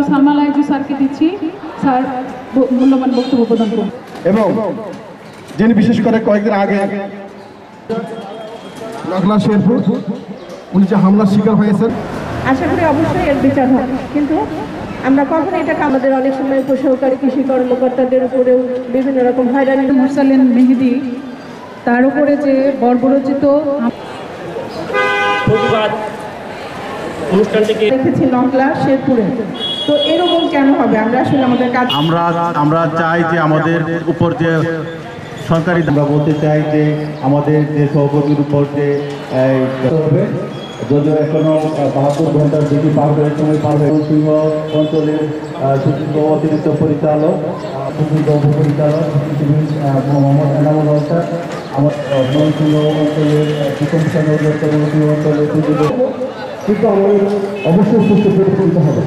সালমান আলাইজু স্যারকে দিচ্ছি, স্যার মূল্যবান বক্তব্য প্রদান করুন। এবং যিনি বিশেষ করে কয়েকদিন আগে নাগলা শেরপুর উনি যে হামলার শিকার হয়েছেন, আশা করি অবশ্যই এর বিচার হবে, কিন্তু আমরা কখনো এটাকে আমাদের অনেক সময় সহকারী কৃষি কর্মকর্তাদের উপরেও বিভিন্ন রকম হয়রানি। মুরসালিন মেহেদি তার উপরে যে বর্বরচিত প্রতিবাদ অনুষ্ঠানটিকে দেখেছি নকলা শেরপুরে, তো এরকম কেন হবে? আমরা আসলে আমাদের কাজ আমরা চাই যে আমাদের উপর যে সরকারি, আমরা বলতে চাই যে আমাদের যে সহকর্মীর উপর যে যদিও এখনো 72 ঘন্টার বেশি পার হয়ে সময় পার হয়ে সিংহ অঞ্চলের সুযোগ্য অতিরিক্ত পরিচালক উপপরিচালক মোহাম্মদ এনামুল হক আমার সিংহ অঞ্চলের চিকিৎসা অঞ্চলের কিন্তু আমাদের অবশ্যই সুস্থ করে তুলতে হবে।